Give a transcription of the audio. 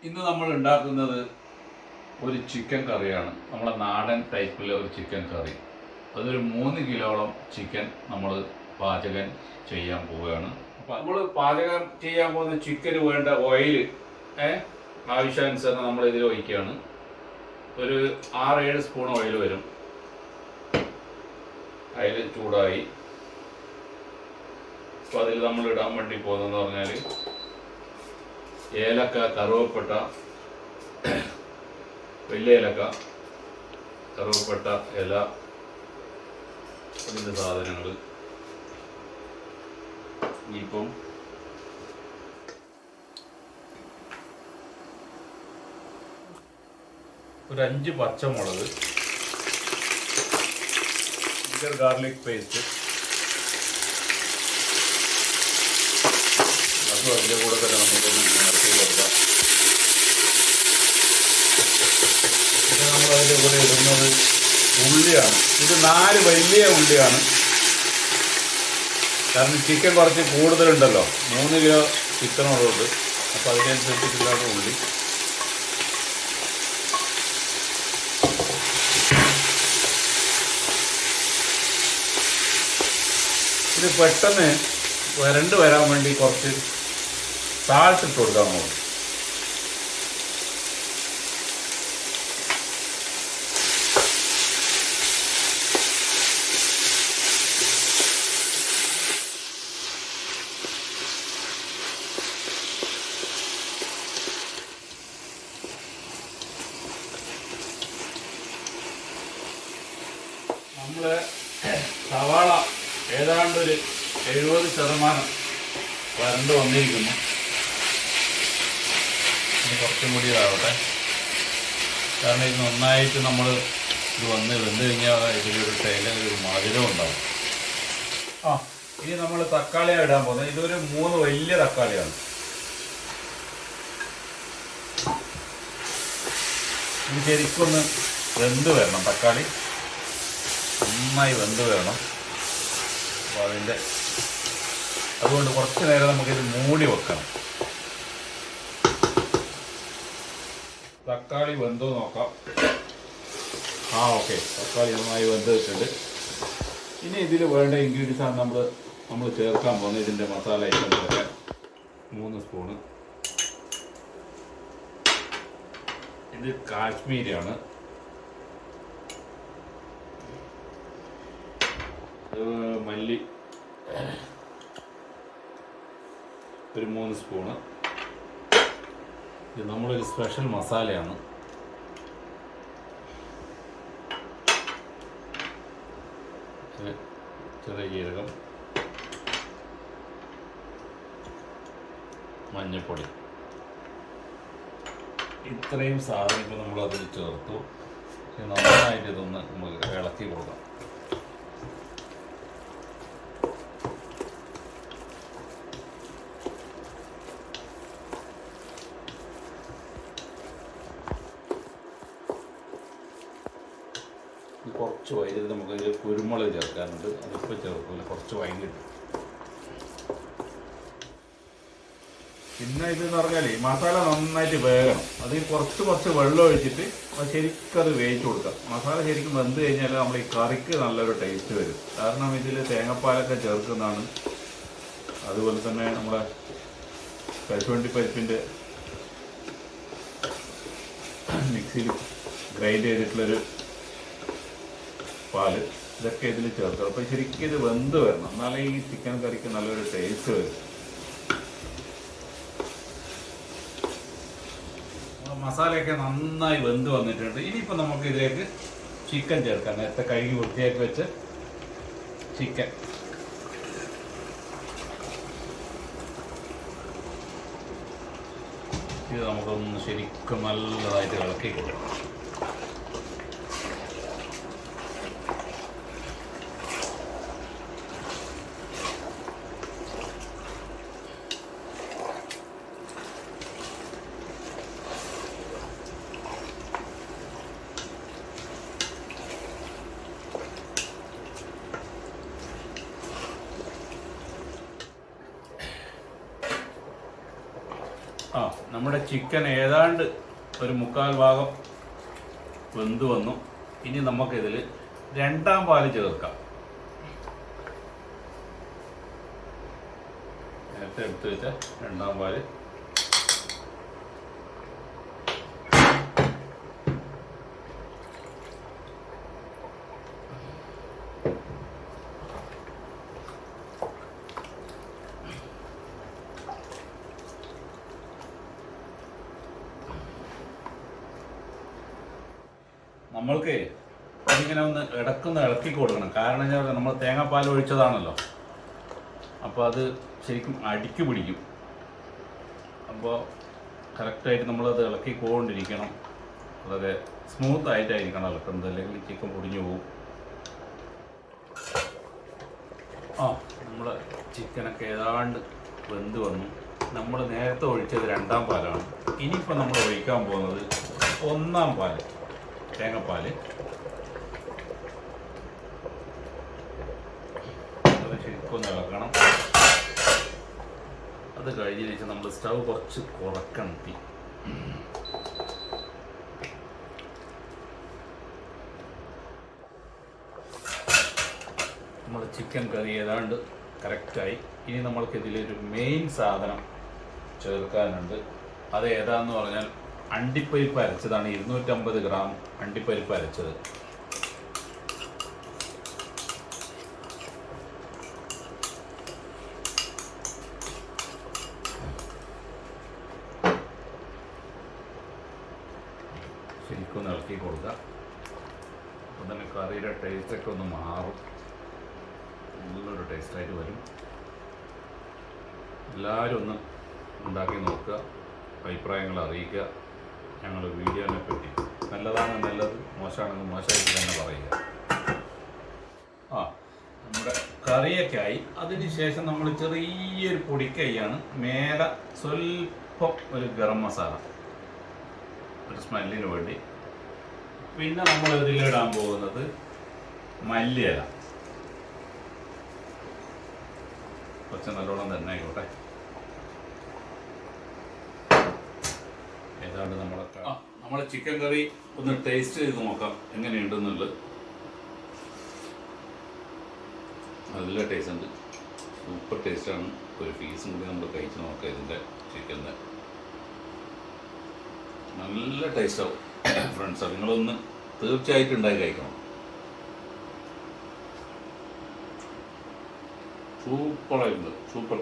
ഇന്ന് നമ്മൾ ഉണ്ടാക്കുന്നത് ഒരു ചിക്കൻ കറിയാണ്. നമ്മളെ നാടൻ ടൈപ്പിലെ ഒരു ചിക്കൻ കറി. അതൊരു 3 കിലോളം ചിക്കൻ നമ്മൾ പാചകം ചെയ്യാൻ പോവുകയാണ്. അപ്പോൾ നമ്മൾ പാചകം ചെയ്യാൻ പോകുന്ന ചിക്കന് വേണ്ട ഓയിൽ ആവശ്യാനുസരണം നമ്മൾ ഇതിൽ ഒഴിക്കുകയാണ്. ഒരു 6-7 സ്പൂൺ ഓയിൽ വരും. അതിൽ ചൂടായി. അപ്പോൾ അതിൽ നമ്മൾ ഇടാൻ വേണ്ടി പോകുന്നതെന്ന് പറഞ്ഞാൽ ഏലക്ക, കറുവപ്പട്ട, വലിയ ഏലക്ക, കറുവപ്പട്ട ഇല, അതിൻ്റെ സാധനങ്ങൾ. ഇനിയിപ്പം ഒരു 5 പച്ചമുളക്, ജിഞ്ചർ ഗാർലിക് പേസ്റ്റ്, അതും അതിൻ്റെ കൂടെ തന്നെ നമുക്കൊന്ന് ഇറക്കി കൊടുക്കാം. പിന്നെ നമ്മൾ അതിൻ്റെ കൂടെ ഇടുന്നത് ഉള്ളിയാണ്. ഇത് 4 വലിയ ഉള്ളിയാണ്. കാരണം ചിക്കൻ കുറച്ച് കൂടുതലുണ്ടല്ലോ, 3 കിലോ ചിക്കനുള്ളത്. അപ്പോൾ അതിനനുസരിച്ചിട്ടുള്ള ഉള്ളി. ഇത് പെട്ടെന്ന് വരണ്ട് വരാൻ വേണ്ടി കുറച്ച് സാൾട്ട് ഇട്ട് കൊടുക്കാൻ പോകും. നമ്മൾ സവാള ഏതാണ്ട് ഒരു 70% വരണ്ട് വന്നിരിക്കുന്നു. ഇനി കുറച്ചും കൂടി ഇതാവട്ടെ. കാരണം ഇത് നന്നായിട്ട് നമ്മൾ ഇത് വെന്ത് കഴിഞ്ഞാൽ ഇതിലൊരു ഒരു മധുരം ഉണ്ടാവും. ഇനി നമ്മൾ തക്കാളിയാണ് ഇടാൻ പോകുന്നത്. ഇതൊരു 3 വലിയ തക്കാളിയാണ്. ഇത് ശരിക്കൊന്ന് വെന്ത് വരണം. തക്കാളി നന്നായി വെന്ത് വരണം. അപ്പോൾ അതുകൊണ്ട് കുറച്ച് നേരം നമുക്കിത് മൂടി വെക്കണം. തക്കാളി വെന്തോ നോക്കാം. ഓക്കെ, തക്കാളി നന്നായി വെന്ത് വെച്ചിട്ടുണ്ട്. ഇനി ഇതിൽ വേണ്ട ഇൻഗ്രീഡിയൻസാണ് നമ്മൾ ചേർക്കാൻ പോകുന്നത്. ഇതിൻ്റെ മസാല ഐറ്റംസൊക്കെ 3 സ്പൂണ്. ഇത് കാശ്മീരിയാണ്. മല്ലി ഒരു 3 സ്പൂണ്. ഇത് നമ്മളൊരു സ്പെഷ്യൽ മസാലയാണ്. ചെറിയ ജീരകം, മഞ്ഞൾപ്പൊടി, ഇത്രയും സാധനങ്ങൾ നമ്മൾ അതിൽ ചേർത്തു. നന്നായിട്ട് ഇതൊന്ന് നമുക്ക് ഇളക്കി കൊടുക്കാം. കുറച്ച് വൈദ്യുതി നമുക്ക് കുരുമുളക് ചേർക്കാനുണ്ട്. അതിപ്പോൾ ചേർക്കില്ല, കുറച്ച് വൈകിട്ട്. പിന്നെ ഇതെന്ന് പറഞ്ഞാൽ മസാല നന്നായിട്ട് വേകണം. അതിൽ കുറച്ച് വെള്ളം ഒഴിച്ചിട്ട് ശരിക്കും അത് വേവിച്ച് കൊടുക്കാം. മസാല ശരിക്കും വെന്ത് കഴിഞ്ഞാൽ നമ്മൾ ഈ കറിക്ക് നല്ലൊരു ടേസ്റ്റ് വരും. കാരണം ഇതിൽ തേങ്ങാപ്പാലൊക്കെ ചേർക്കുന്നതാണ്. അതുപോലെ തന്നെ നമ്മുടെ കശുവണ്ടി പരിപ്പിൻ്റെ മിക്സിയിൽ ഗ്രൈൻഡ് ചെയ്തിട്ടുള്ളൊരു പാല്, ഇതൊക്കെ ഇതിൽ ചേർക്കണം. അപ്പോൾ ശരിക്കും ഇത് വെന്ത് വരണം. എന്നാലേ ഈ ചിക്കൻ കറിക്ക് നല്ലൊരു ടേസ്റ്റ് വരും. മസാലയൊക്കെ നന്നായി വെന്ത് വന്നിട്ടുണ്ട്. ഇനിയിപ്പോൾ നമുക്ക് ഇതിലേക്ക് ചിക്കൻ ചേർക്കാം. നേരത്തെ കഴുകി വൃത്തിയാക്കി വെച്ച് ചിക്കൻ ഇത് നമുക്കൊന്ന് ശരിക്കും നല്ലതായിട്ട് ഇളക്കി കൊടുക്കാം. നമ്മൾ നമ്മുടെ ചിക്കൻ ഏതാണ്ട് ഒരു 1/4 ഭാഗം വെന്ത് വന്നു. ഇനി നമുക്കിതിൽ രണ്ടാം പാല് ചേർക്കാം. നേരത്തെ എടുത്ത് വെച്ച രണ്ടാം പാല് നമ്മൾക്ക് ഇങ്ങനെ ഒന്ന് ഇളക്കി കൊടുക്കണം. കാരണം എന്താ, നമ്മൾ തേങ്ങാപ്പാൽ ഒഴിച്ചതാണല്ലോ, അപ്പോൾ അത് ശരിക്കും അടിക്ക് പിടിക്കും. അപ്പോൾ കറക്റ്റായിട്ട് നമ്മളത് ഇളക്കിക്കൊണ്ടിരിക്കണം. വളരെ സ്മൂത്തായിട്ടായിരിക്കണം ഇളക്കുന്നത്, അല്ലെങ്കിൽ ചിക്കൻ പൊടിഞ്ഞു പോകും. നമ്മൾ ചിക്കനൊക്കെ ഏതാണ്ട് വെന്ത് വന്നു. നമ്മൾ നേരത്തെ ഒഴിച്ചത് രണ്ടാം പാലാണ്. ഇനിയിപ്പോൾ നമ്മൾ ഒഴിക്കാൻ പോകുന്നത് ഒന്നാം പാല്, തേങ്ങാപ്പാല്. അത് ശരിക്കും ഒന്ന് ഇളക്കണം. അത് കഴിഞ്ഞതിന് ശേഷം നമ്മൾ സ്റ്റൗ കുറച്ച് കുറക്കണം. തീ നമ്മൾ ചിക്കൻ കറി ഏതാണ്ട് കറക്റ്റായി. ഇനി നമ്മൾക്ക് ഇതിലൊരു മെയിൻ സാധനം ചേർക്കാനുണ്ട്. അത് ഏതാന്ന് പറഞ്ഞാൽ അണ്ടിപ്പരിപ്പ് അരച്ചതാണ്. 250 ഗ്രാം അണ്ടിപ്പരിപ്പ് അരച്ചത്. ശരിക്കും ഒന്ന് ഇളക്കി കൊടുക്കുക. അപ്പം തന്നെ കറിയുടെ ടേസ്റ്റൊക്കെ ഒന്ന് മാറും, നല്ലൊരു ടേസ്റ്റായിട്ട് വരും. എല്ലാവരും ഒന്ന് ഉണ്ടാക്കി നോക്കുക, അഭിപ്രായങ്ങൾ അറിയിക്കുക. ഞങ്ങളുടെ വീഡിയോനെ പറ്റി നല്ലതാണ് നല്ലത്, മോശമാണെങ്കിൽ മോശമായിട്ട് തന്നെ പറയുക. നമ്മുടെ കറിയൊക്കെ ആയി. അതിന് ശേഷം നമ്മൾ ചെറിയൊരു പൊടിക്കൈയാണ് മേലെ സ്വല്പം ഒരു ഗരം മസാല, ഒരു സ്മെല്ലിന് വേണ്ടി. പിന്നെ നമ്മൾ ഇതിലിടാൻ പോകുന്നത് മല്ലിയില. കുറച്ച് നല്ലോണം തന്നെ ആയിക്കോട്ടെ. ഏതാണ്ട് നമ്മളെ ചിക്കൻ കറി ഒന്ന് ടേസ്റ്റ് ചെയ്ത് നോക്കാം എങ്ങനെയുണ്ടെന്നുള്ളത്. നല്ല ടേസ്റ്റ് ഉണ്ട്, സൂപ്പർ ടേസ്റ്റാണ്. ഒരു പീസും കൂടി നമ്മൾ കഴിച്ച് നോക്കാം ഇതിൻ്റെ ചിക്കൻ്റെ. നല്ല ടേസ്റ്റാവും ഫ്രണ്ട്സ്. നിങ്ങളൊന്ന് തീർച്ചയായിട്ടും ഉണ്ടാക്കി കഴിക്കണം. സൂപ്പറായിട്ടുണ്ട്, സൂപ്പർ.